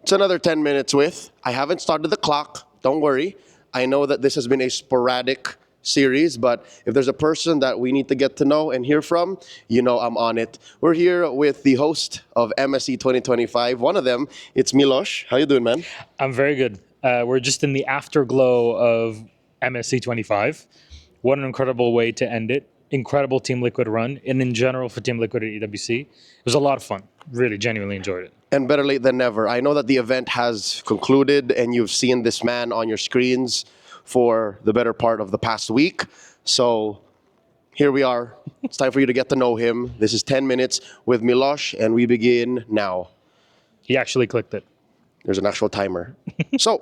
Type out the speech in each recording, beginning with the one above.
It's another 10 minutes with. I haven't started the clock. Don't worry. I know that this has been a sporadic series, but if there's a person that we need to get to know and hear from, you know I'm on it. We're here with the host of MSC 2025. One of them, it's Milosh. How you doing, man? I'm very good. We're just in the afterglow of MSC 25. What an incredible way to end it. Incredible Team Liquid run, and in general for Team Liquid at EWC. It was a lot of fun. Really, genuinely enjoyed it. And better late than never. I know that the event has concluded and you've seen this man on your screens for the better part of the past week. So here we are. It's time for you to get to know him. This is 10 minutes with Milosh, and we begin now. He actually clicked it. There's an actual timer. So,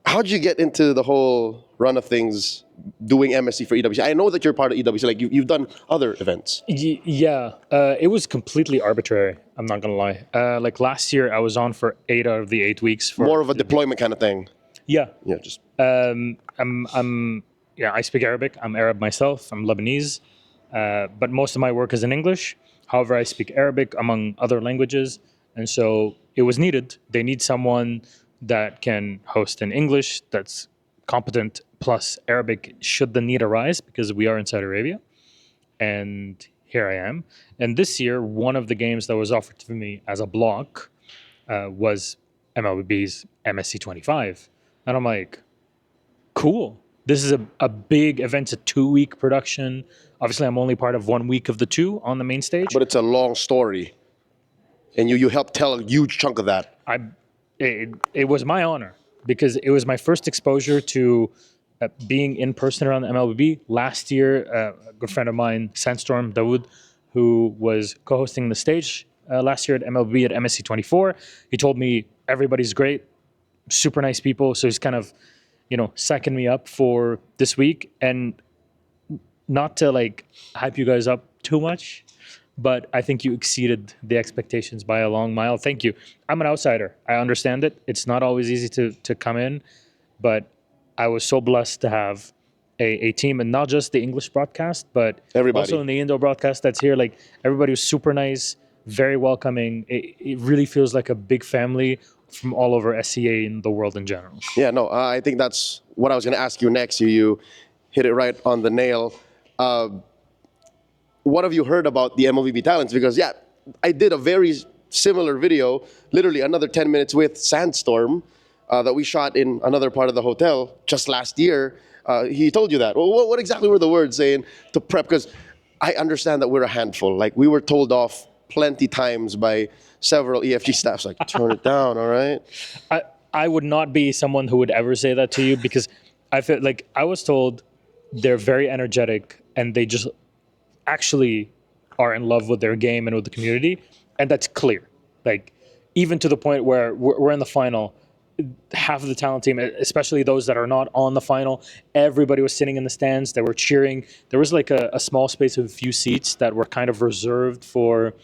how'd you get into the whole run of things doing MSC for EWC? I know that you're part of EWC. Like you've done other events. Yeah, it was completely arbitrary. I'm not gonna lie. Like last year, I was on for 8 out of the 8 weeks. More of a deployment kind of thing. Yeah. Yeah, just. I speak Arabic. I'm Arab myself. I'm Lebanese, but most of my work is in English. However, I speak Arabic among other languages, and so it was needed. They need someone that can host in English, that's competent, plus Arabic should the need arise, because we are in Saudi Arabia. And here I am. And this year, one of the games that was offered to me as a block was Mlbb's MSC 25. And I'm like, cool. This is a big event, it's a 2-week production. Obviously, I'm only part of 1 week of the 2 on the main stage. But it's a long story. And you helped tell a huge chunk of that. It was my honor, because it was my first exposure to being in person around the Mlbb. Last year, a good friend of mine, Sandstorm Dawood, who was co-hosting the stage last year at Mlbb at MSC 24, he told me everybody's great, super nice people. So he's kind of, psyching me up for this week. And not to like hype you guys up too much, but I think you exceeded the expectations by a long mile. Thank you. I'm an outsider. I understand it. It's not always easy to come in, but I was so blessed to have a team, and not just the English broadcast, but everybody. Also in the Indo broadcast that's here. Like everybody was super nice, very welcoming. It really feels like a big family from all over SCA in the world in general. Yeah, no, I think that's what I was going to ask you next. You hit it right on the nail. What have you heard about the Mlbb talents? Because, yeah, I did a very similar video, literally another 10 minutes with Sandstorm that we shot in another part of the hotel just last year. He told you that. Well, what exactly were the words saying to prep? Because I understand that we're a handful. Like, we were told off plenty times by several EFG staffs, like, turn it down, all right? I would not be someone who would ever say that to you, because I feel like I was told they're very energetic and they just actually are in love with their game and with the community, and that's clear. Like, even to the point where we're in the final, half of the talent team, especially those that are not on the final, everybody was sitting in the stands. They were cheering. There was like a small space of a few seats that were kind of reserved for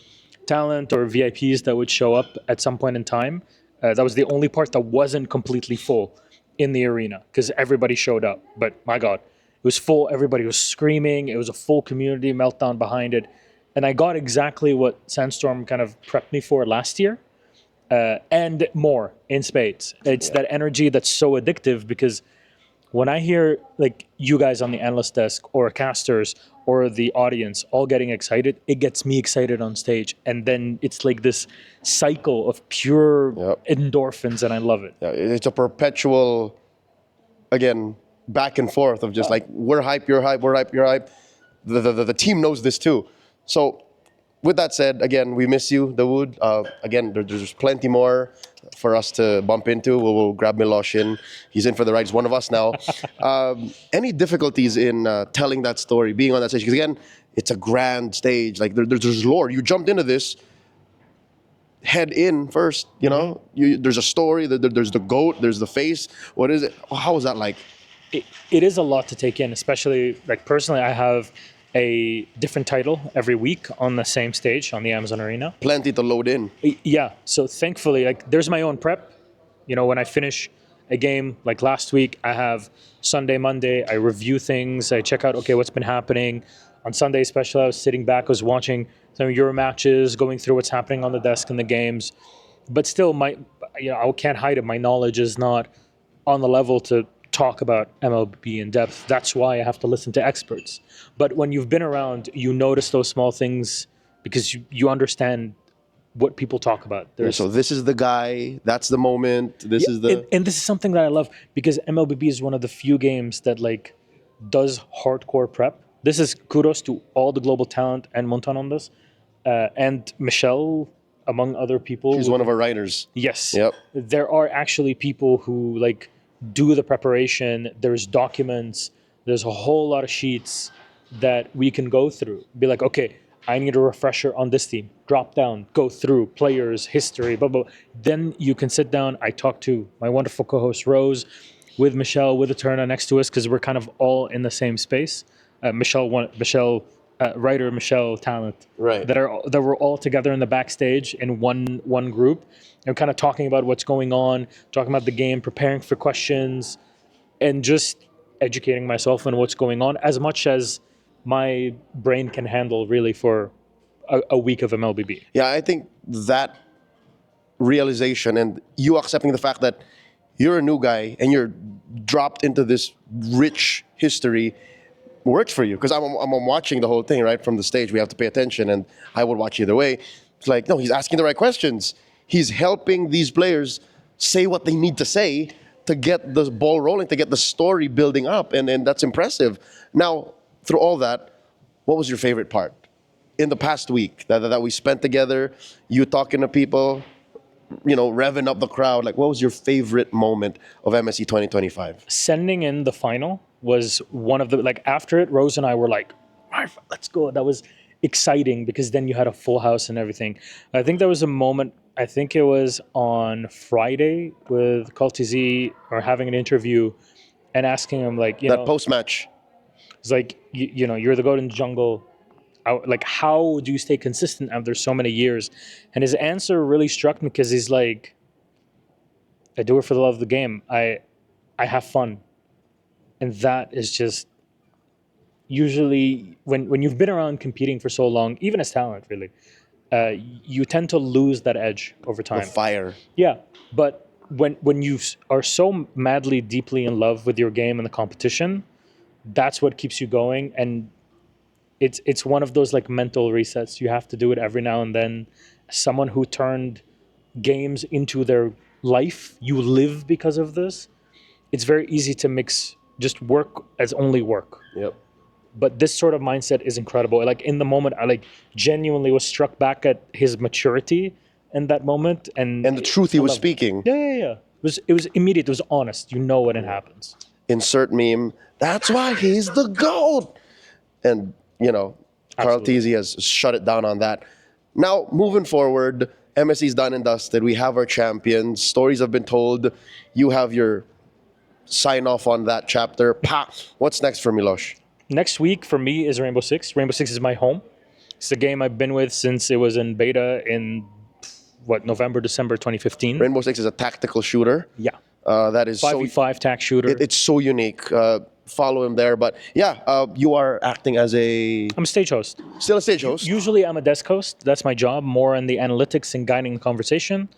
talent or VIPs that would show up at some point in time. That was the only part that wasn't completely full in the arena, because everybody showed up. But my God, it was full. Everybody was screaming. It was a full community meltdown behind it. And I got exactly what Sandstorm kind of prepped me for last year, and more in spades. It's that energy that's so addictive, because when I hear like you guys on the analyst desk or casters or the audience all getting excited, it gets me excited on stage. And then it's like this cycle of pure endorphins, and I love it. Yeah, it's a perpetual, again, back and forth of just like, we're hype, you're hype, we're hype, you're hype. The team knows this too. So with that said, again, we miss you, Dawood. Again, there's plenty more for us to bump into. We'll grab Milosh in. He's in for the ride. He's one of us now. Any difficulties in telling that story, being on that stage? Because again, it's a grand stage. Like there's lore. You jumped into this head in first, there's a story, there's the goat, there's the face. What is it? How was that like? It is a lot to take in, especially like personally, I have a different title every week on the same stage on the Amazon Arena. Plenty to load in. Yeah, so thankfully, like there's my own prep. When I finish a game, like last week, I have Sunday, Monday, I review things, I check out, okay, what's been happening. On Sunday especially, I was sitting back, I was watching some of your matches, going through what's happening on the desk in the games. but still, I can't hide it. My knowledge is not on the level to talk about MLB in depth. That's why I have to listen to experts. But when you've been around, you notice those small things because you understand what people talk about. Yeah, so this is the guy. That's the moment. This is the. And this is something that I love because MLBB is one of the few games that like does hardcore prep. This is kudos to all the global talent and Montan on this, and Michelle among other people. She's one of our writers. Yes. Yep. There are actually people who like do the preparation. There's documents. There's a whole lot of sheets that we can go through. Be like, okay, I need a refresher on this team. Drop down, go through players, history, blah, blah. Then you can sit down. I talk to my wonderful co-host Rose, with Michelle, with Eterna next to us because we're kind of all in the same space. Michelle, writer, Michelle, talent, Right. that we're all together in the backstage in one group, and kind of talking about what's going on, talking about the game, preparing for questions, and just educating myself on what's going on as much as my brain can handle really for a week of MLBB. Yeah, I think that realization and you accepting the fact that you're a new guy and you're dropped into this rich history worked for you because I'm watching the whole thing right from the stage. We have to pay attention, and I would watch either way. It's like, no, he's asking the right questions. He's helping these players say what they need to say to get the ball rolling, to get the story building up, and that's impressive. Now, through all that, what was your favorite part in the past week that we spent together? You talking to people, revving up the crowd. Like, what was your favorite moment of MSC 2025? Sending in the final was one of the, like, after it, Rose and I were like, all right, let's go. That was exciting because then you had a full house and everything. I think there was a moment, I think it was on Friday with Kaltizi, or having an interview and asking him, like, That post-match. it's like, you're the goat in the jungle. Like, how do you stay consistent after so many years? And his answer really struck me because he's like, I do it for the love of the game. I have fun. And that is just usually when you've been around competing for so long, even as talent, really, you tend to lose that edge over time. The fire. Yeah, but when you are so madly, deeply in love with your game and the competition, that's what keeps you going. And it's one of those like mental resets. You have to do it every now and then. Someone who turned games into their life, you live because of this. It's very easy to mix just work as only work. Yep. But this sort of mindset is incredible. Like, in the moment, I like genuinely was struck back at his maturity in that moment, and the truth he was speaking. Yeah. It was immediate. It was honest. You know when it happens. Insert meme. That's why he's the GOAT. And Carl Absolutely. Teasy has shut it down on that. Now, moving forward, MSC's done and dusted. We have our champions. Stories have been told. You have your sign off on that chapter. Pa! What's next for Milosh? Next week for me is Rainbow Six. Rainbow Six is my home. It's a game I've been with since it was in beta in November, December 2015. Rainbow Six is a tactical shooter. Yeah. That is 5v5 tac shooter. It's so unique. Follow him there. But yeah, you are acting as I'm a stage host. still a stage host. Usually I'm a desk host. That's my job, more in the analytics and guiding the conversation.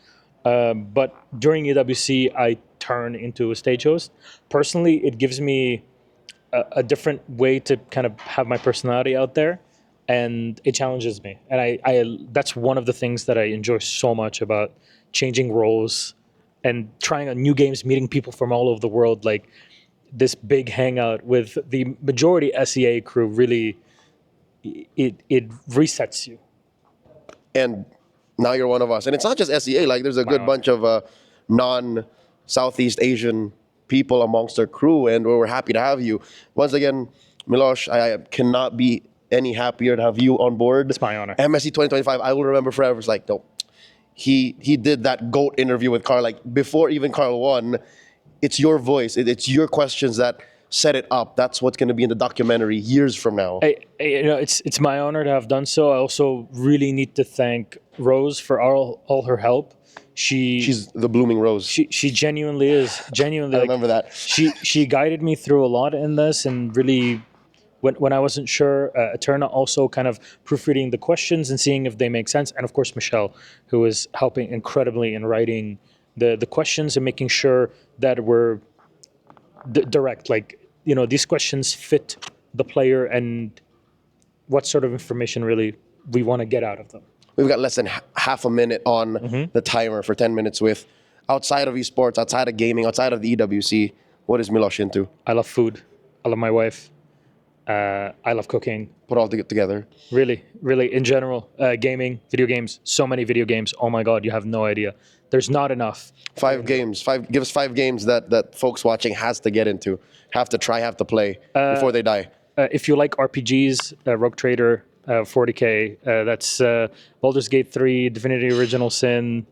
But during UWC, I turn into a stage host. Personally, it gives me a different way to kind of have my personality out there, and it challenges me. And I that's one of the things that I enjoy so much about changing roles and trying out new games, meeting people from all over the world. Like, this big hangout with the majority SEA crew really, it resets you. And now you're one of us. And it's not just SEA. Like, there's a good bunch of non-Southeast Asian people amongst our crew, and we're happy to have you. Once again, Milosh, I cannot be any happier to have you on board. It's my honor. MSC 2025, I will remember forever. It's like, no, he did that GOAT interview with Carl. Like, before even Carl won, it's your voice. It's your questions that set it up. That's what's going to be in the documentary years from now. It's my honor to have done so. I also really need to thank Rose for all her help. She's the blooming rose. She genuinely is. Genuinely, I remember that. She guided me through a lot in this and really when I wasn't sure. Eterna also kind of proofreading the questions and seeing if they make sense. And of course, Michelle, who is helping incredibly in writing the questions and making sure that we're direct. Like, these questions fit the player and what sort of information really we want to get out of them. We've got less than half a minute on the timer for 10 minutes with outside of esports, outside of gaming, outside of the EWC. What is Milosh into? I love food. I love my wife. I love cooking. Put all together. Really, really, in general, gaming, video games, so many video games. Oh my God, you have no idea. There's not enough. 5 games. Give us 5 games that folks watching has to get into, have to try, have to play before they die. If you like RPGs, Rogue Trader, 40K, that's Baldur's Gate 3, Divinity Original Sin.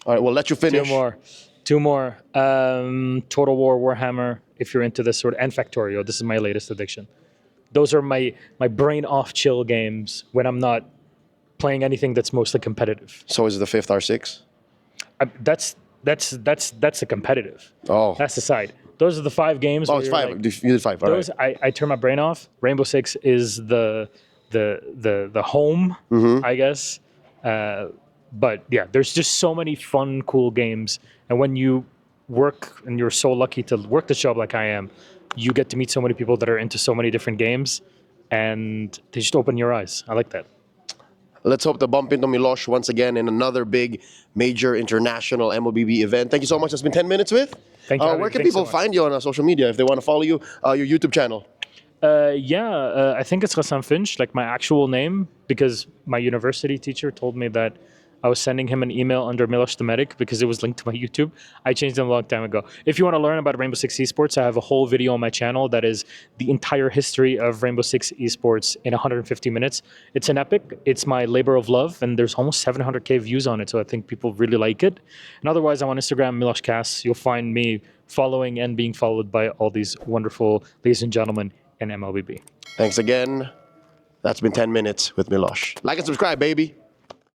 All right, we'll let you finish. Two more. Total War, Warhammer, if you're into this sort of, and Factorio. This is my latest addiction. Those are my brain off chill games when I'm not playing anything that's mostly competitive. So is it the 5th R6? That's the competitive. Oh. That's the side. Those are the 5 games. Oh, it's 5. Like, you did 5. All those right. I turn my brain off. Rainbow Six is the home, I guess. But yeah, there's just so many fun, cool games. And when you work and you're so lucky to work this job like I am, you get to meet so many people that are into so many different games, and they just open your eyes. I like that. Let's hope to bump into Milosh once again in another big, major international Mlbb event. Thank you so much. That's been 10 minutes with. Thank you. Where can people find you on social media if they want to follow you? Your YouTube channel. I think it's Ghassan Finch, like my actual name, because my university teacher told me that I was sending him an email under Milosh the Medic because it was linked to my YouTube. I changed it a long time ago. If you want to learn about Rainbow Six Esports, I have a whole video on my channel that is the entire history of Rainbow Six Esports in 150 minutes. It's an epic. It's my labor of love, and there's almost 700K views on it, so I think people really like it. And otherwise, I'm on Instagram, MiloshCast. You'll find me following and being followed by all these wonderful ladies and gentlemen in MLBB. Thanks again. That's been 10 minutes with Milosh. Like and subscribe, baby.